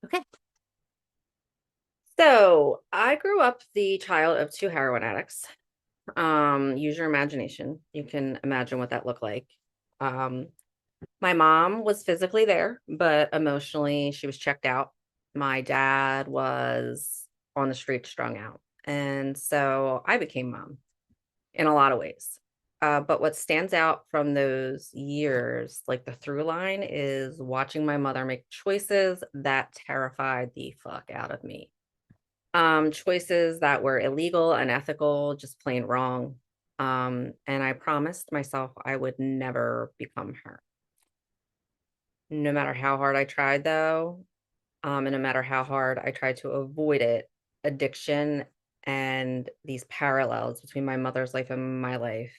Okay. So I grew up the child of two heroin addicts. Use your imagination. You can imagine what that looked like. Um, my mom was physically there, but emotionally she was checked out. My dad was on the street strung out. And so I became mom in a lot of ways. But what stands out from those years, like the through line, is watching my mother make choices that terrified the fuck out of me. Choices that were illegal, unethical, just plain wrong. And I promised myself I would never become her. No matter how hard I tried, though, and no matter how hard I tried to avoid it, addiction and these parallels between my mother's life and my life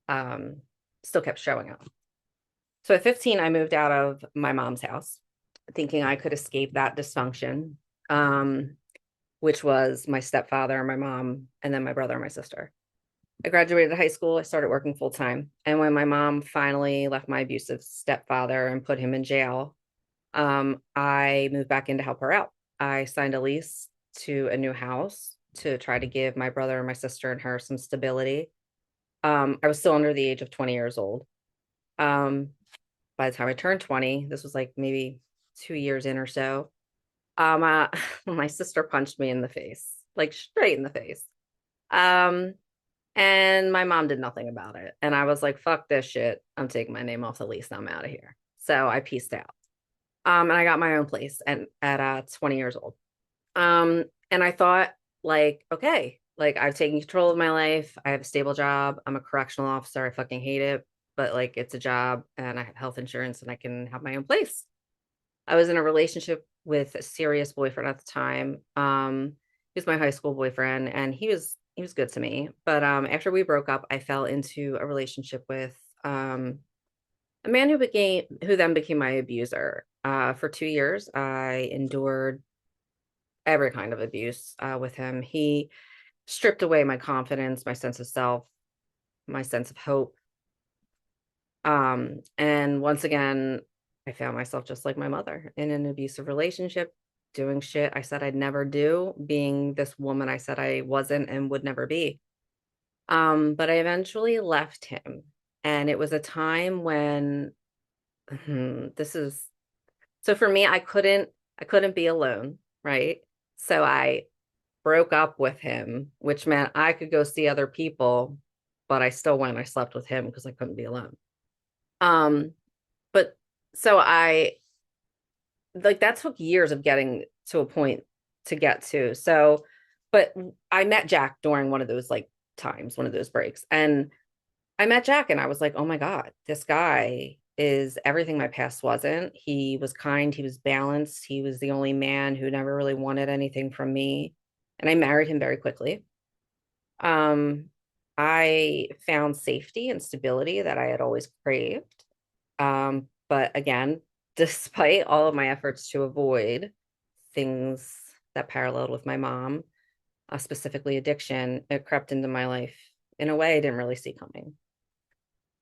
um, still kept showing up. So at 15, I moved out of my mom's house, thinking I could escape that dysfunction. Which was my stepfather, my mom, and then my brother and my sister. I graduated high school. I started working full time. And when my mom finally left my abusive stepfather and put him in jail, I moved back in to help her out. I signed a lease to a new house to try to give my brother and my sister and her some stability. I was still under the age of 20 years old. Um, by the time I turned 20, this was like maybe 2 years in or so. Uh, my sister punched me in the face, like straight in the face. Um, and my mom did nothing about it. And I was like, fuck this shit. I'm taking my name off the lease. I'm out of here. So I pieced out. And I got my own place and at 20 years old. And I thought, like, okay, like I've taken control of my life. I have a stable job. I'm a correctional officer. I fucking hate it, but like it's a job and I have health insurance and I can have my own place. I was in a relationship with a serious boyfriend at the time. He was my high school boyfriend, and he was good to me. But after we broke up, I fell into a relationship with a man who then became my abuser. For 2 years, I endured every kind of abuse with him. He stripped away my confidence, my sense of self, my sense of hope. And once again, I found myself just like my mother in an abusive relationship, doing shit I said I'd never do, being this woman I said I wasn't and would never be. But I eventually left him. And it was a time when this is so for me, I couldn't be alone, right? So I broke up with him, which meant I could go see other people, but I still went, I slept with him because I couldn't be alone. Um, but so I like that took years of getting to a point to get to. So, but I met Jack during one of those like times, one of those breaks. And I met Jack and I was like, oh my God, this guy is everything my past wasn't. He was kind, he was balanced, he was the only man who never really wanted anything from me. And I married him very quickly. Um, I found safety and stability that I had always craved. But again, despite all of my efforts to avoid things that paralleled with my mom, specifically addiction, it crept into my life in a way I didn't really see coming.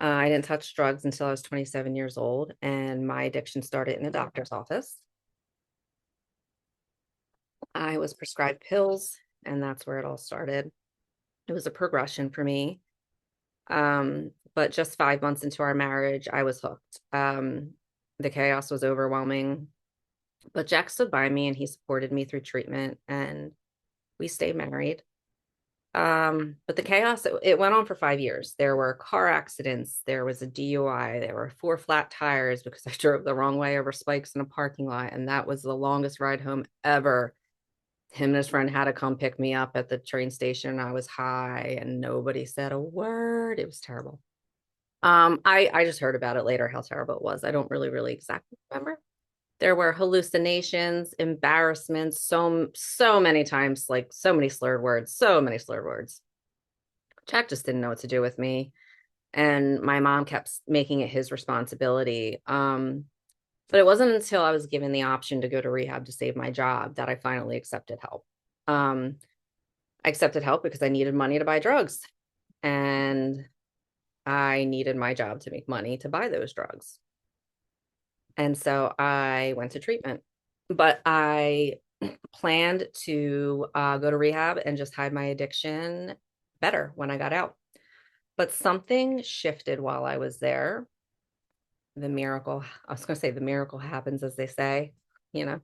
I didn't touch drugs until I was 27 years old, and my addiction started in a doctor's office. I was prescribed pills, and that's where it all started. It was a progression for me. But just 5 months into our marriage, I was hooked. The chaos was overwhelming, but Jack stood by me and he supported me through treatment, and we stayed married. But the chaos, it went on for 5 years. There were car accidents, there was a DUI, there were four flat tires because I drove the wrong way over spikes in a parking lot, and that was the longest ride home ever. Him and his friend had to come pick me up at the train station. I was high and nobody said a word. It was terrible. I just heard about it later, how terrible it was. I don't really exactly remember. There were hallucinations, embarrassments, so many times, like so many slurred words, so many slurred words. Jack just didn't know what to do with me, and my mom kept making it his responsibility. But it wasn't until I was given the option to go to rehab to save my job that I finally accepted help. Um, I accepted help because I needed money to buy drugs, and I needed my job to make money to buy those drugs. And so I went to treatment. but I planned to go to rehab and just hide my addiction better when I got out. But something shifted while I was there. The miracle, I was going to say the miracle happens, as they say, you know.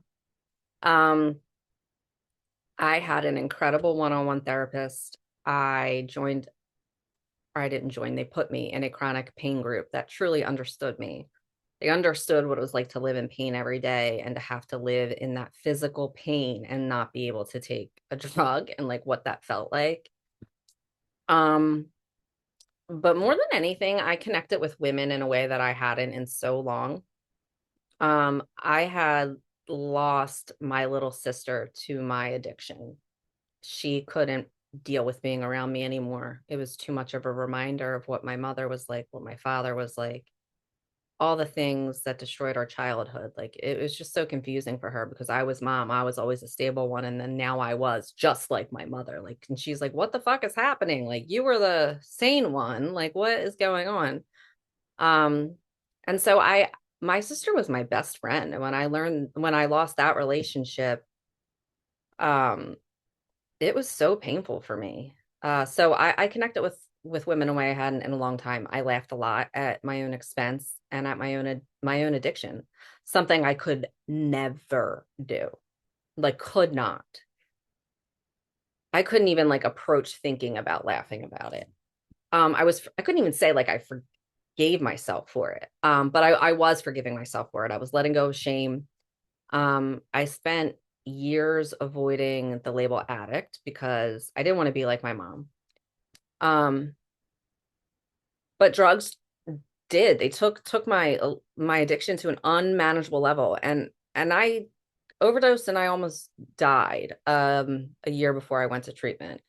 Um, I had an incredible one-on-one therapist. I joined, or I didn't join, they put me in a chronic pain group that truly understood me. They understood what it was like to live in pain every day and to have to live in that physical pain and not be able to take a drug and like what that felt like. Um, but more than anything, I connected with women in a way that I hadn't in so long. I had lost my little sister to my addiction. She couldn't deal with being around me anymore. It was too much of a reminder of what my mother was like, what my father was like, all the things that destroyed our childhood. Like it was just so confusing for her because I was mom, I was always a stable one, and then now I was just like my mother. Like, and she's like, "What the fuck is happening? Like, you were the sane one. Like, what is going on?" Um, and so my sister was my best friend, and when I lost that relationship, um, it was so painful for me. So I connected with women in a way I hadn't in a long time. I laughed a lot at my own expense and at my own addiction, something I could never do. Like could not. I couldn't even like approach thinking about laughing about it. I couldn't even say like I forgave myself for it. But I was forgiving myself for it. I was letting go of shame. I spent years avoiding the label addict because I didn't want to be like my mom. Um, but drugs did. They took my addiction to an unmanageable level, and I overdosed and I almost died a year before I went to treatment.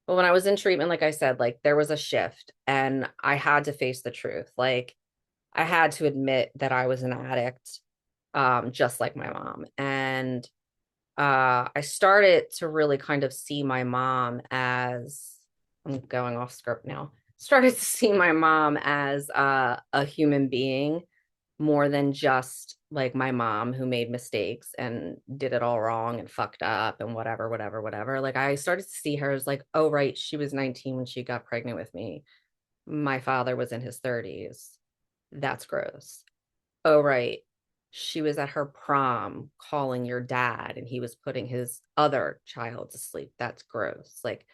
But when I was in treatment, like I said, like there was a shift and I had to face the truth. Like I had to admit that I was an addict, just like my mom. And I started to really kind of see my mom as I'm going off script now. Started to see my mom as a human being more than just like my mom who made mistakes and did it all wrong and fucked up and whatever, whatever, whatever. Like I started to see her as like, oh, right, she was 19 when she got pregnant with me. My father was in his 30s. That's gross. Oh, right. She was at her prom calling your dad and he was putting his other child to sleep. That's gross. Like,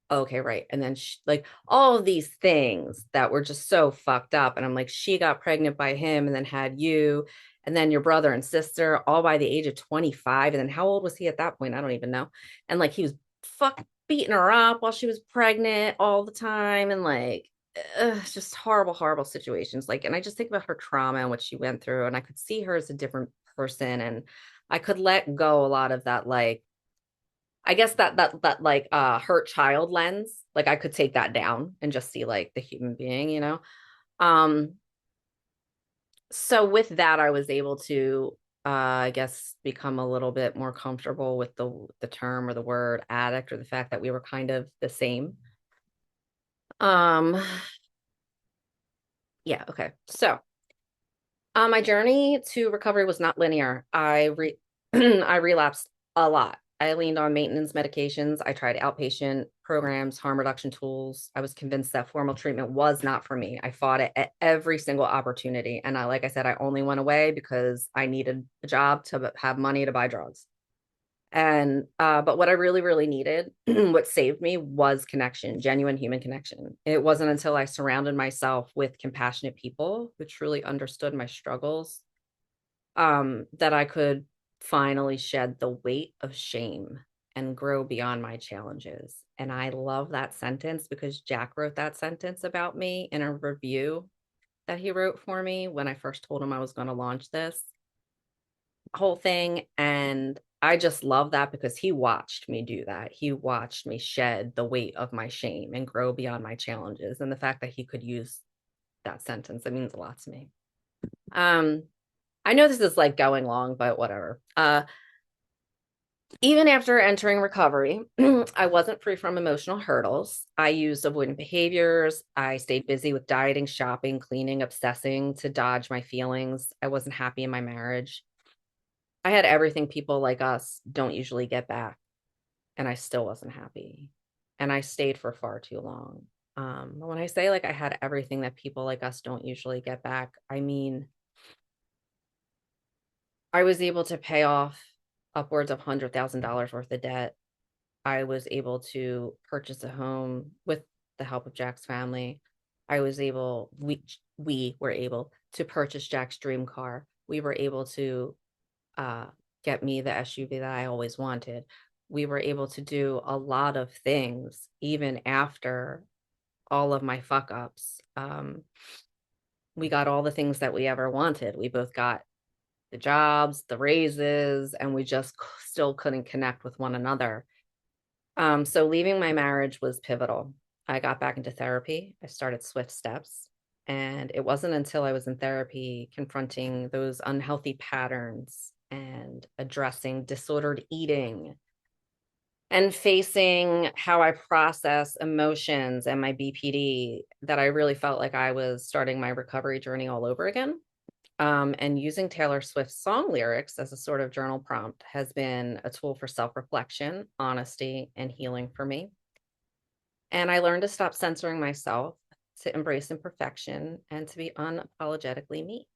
okay, right. And then like all of these things that were just so fucked up. And I'm like, she got pregnant by him and then had you and then your brother and sister all by the age of 25. And then how old was he at that point? I don't even know. And like he was fuck beating her up while she was pregnant all the time. And like, just horrible, horrible situations. Like, and I just think about her trauma and what she went through, and I could see her as a different person, and I could let go a lot of that, like, I guess that like hurt child lens. Like, I could take that down and just see like the human being, you know. Um, so with that, I was able to, I guess, become a little bit more comfortable with the term or the word addict or the fact that we were kind of the same. Um, yeah, okay. So my journey to recovery was not linear. I relapsed a lot. I leaned on maintenance medications. I tried outpatient programs, harm reduction tools. I was convinced that formal treatment was not for me. I fought it at every single opportunity. And like I said, I only went away because I needed a job to have money to buy drugs. And but what I really, really needed, what saved me was connection, genuine human connection. It wasn't until I surrounded myself with compassionate people who truly understood my struggles, that I could finally shed the weight of shame and grow beyond my challenges. And I love that sentence because Jack wrote that sentence about me in a review that he wrote for me when I first told him I was going to launch this whole thing. And I just love that because he watched me do that. He watched me shed the weight of my shame and grow beyond my challenges. And the fact that he could use that sentence, it means a lot to me. Um, I know this is like going long, but whatever. Even after entering recovery, I wasn't free from emotional hurdles. I used avoidant behaviors. I stayed busy with dieting, shopping, cleaning, obsessing to dodge my feelings. I wasn't happy in my marriage. I had everything people like us don't usually get back, and I still wasn't happy. And I stayed for far too long. When I say like I had everything that people like us don't usually get back, I mean, I was able to pay off upwards of $100,000 worth of debt. I was able to purchase a home with the help of Jack's family. We were able to purchase Jack's dream car. We were able to uh, get me the SUV that I always wanted. We were able to do a lot of things even after all of my fuck ups. We got all the things that we ever wanted. We both got the jobs, the raises, and we just still couldn't connect with one another. So leaving my marriage was pivotal. I got back into therapy. I started Swift Steps. And it wasn't until I was in therapy confronting those unhealthy patterns and addressing disordered eating and facing how I process emotions and my BPD that I really felt like I was starting my recovery journey all over again. And using Taylor Swift's song lyrics as a sort of journal prompt has been a tool for self reflection, honesty, and healing for me. And I learned to stop censoring myself, to embrace imperfection, and to be unapologetically me.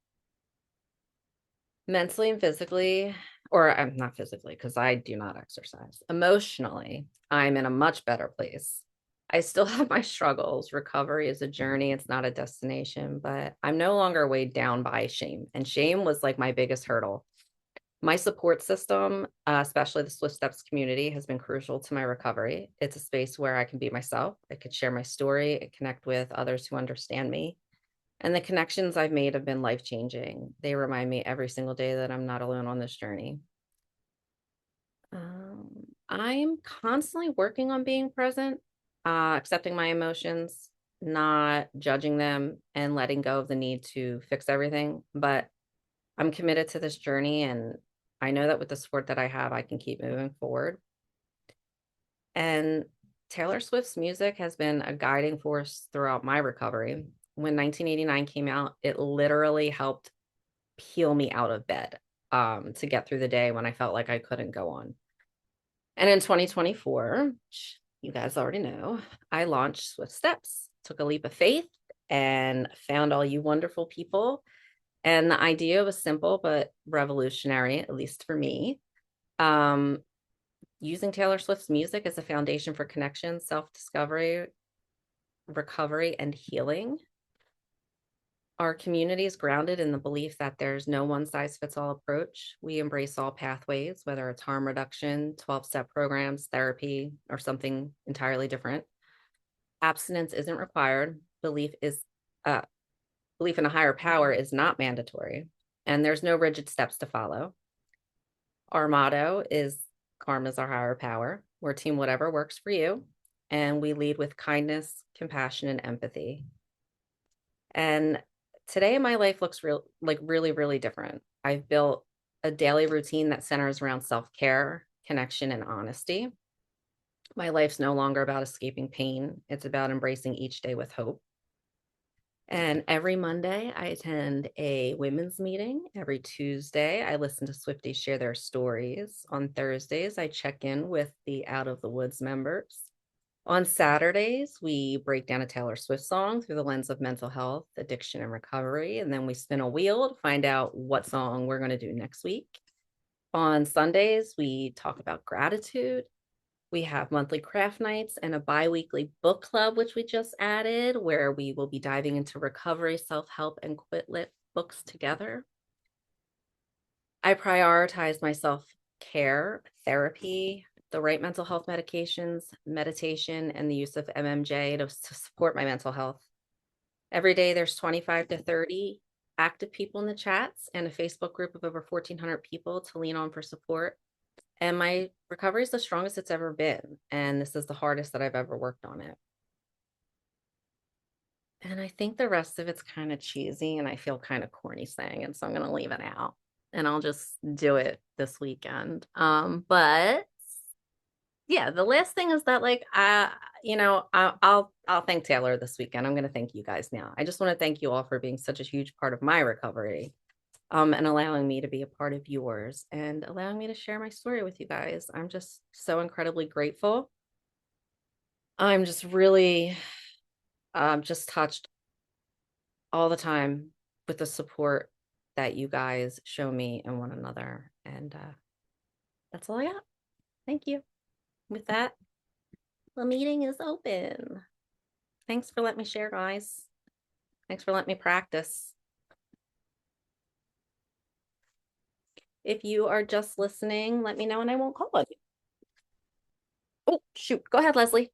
Mentally and physically, or I'm not physically because I do not exercise. Emotionally, I'm in a much better place. I still have my struggles. Recovery is a journey, it's not a destination, but I'm no longer weighed down by shame. And shame was like my biggest hurdle. My support system, especially the Swift Steps community, has been crucial to my recovery. It's a space where I can be myself, I could share my story, and connect with others who understand me. And the connections I've made have been life changing. They remind me every single day that I'm not alone on this journey. I'm constantly working on being present, accepting my emotions, not judging them, and letting go of the need to fix everything. But I'm committed to this journey, and I know that with the support that I have, I can keep moving forward. And Taylor Swift's music has been a guiding force throughout my recovery. When 1989 came out, it literally helped peel me out of bed to get through the day when I felt like I couldn't go on. And in 2024, which you guys already know, I launched Swift Steps, took a leap of faith, and found all you wonderful people. And the idea was simple but revolutionary, at least for me. Um, Using Taylor Swift's music as a foundation for connection, self discovery, recovery, and healing. Our community is grounded in the belief that there's no one size fits all approach. We embrace all pathways, whether it's harm reduction, 12-step programs, therapy, or something entirely different. Abstinence isn't required. Uh, belief in a higher power is not mandatory, and there's no rigid steps to follow. Our motto is karma's our higher power. We're team whatever works for you, and we lead with kindness, compassion, and empathy. And today my life looks really, really different. I've built a daily routine that centers around self-care, connection, and honesty. My life's no longer about escaping pain. It's about embracing each day with hope. And every Monday, I attend a women's meeting. Every Tuesday, I listen to Swifties share their stories. On Thursdays, I check in with the Out of the Woods members. On Saturdays, we break down a Taylor Swift song through the lens of mental health, addiction, and recovery. And then we spin a wheel to find out what song we're going to do next week. On Sundays, we talk about gratitude. We have monthly craft nights and a bi-weekly book club, which we just added, where we will be diving into recovery, self-help, and quit lit books together. I prioritize my self-care, therapy, the right mental health medications, meditation, and the use of MMJ to support my mental health. Every day there's 25 to 30 active people in the chats and a Facebook group of over 1,400 people to lean on for support. And my recovery is the strongest it's ever been. And this is the hardest that I've ever worked on it. And I think the rest of it's kind of cheesy and I feel kind of corny saying it. So I'm going to leave it out and I'll just do it this weekend. But yeah, the last thing is that I'll thank Taylor this weekend. I'm going to thank you guys now. I just want to thank you all for being such a huge part of my recovery. and allowing me to be a part of yours and allowing me to share my story with you guys. I'm just so incredibly grateful. I'm just really just touched all the time with the support that you guys show me and one another. And that's all I got. Thank you. With that, the meeting is open. Thanks for letting me share, guys. Thanks for letting me practice. If you are just listening, let me know and I won't call on you. Oh, shoot. Go ahead, Leslie.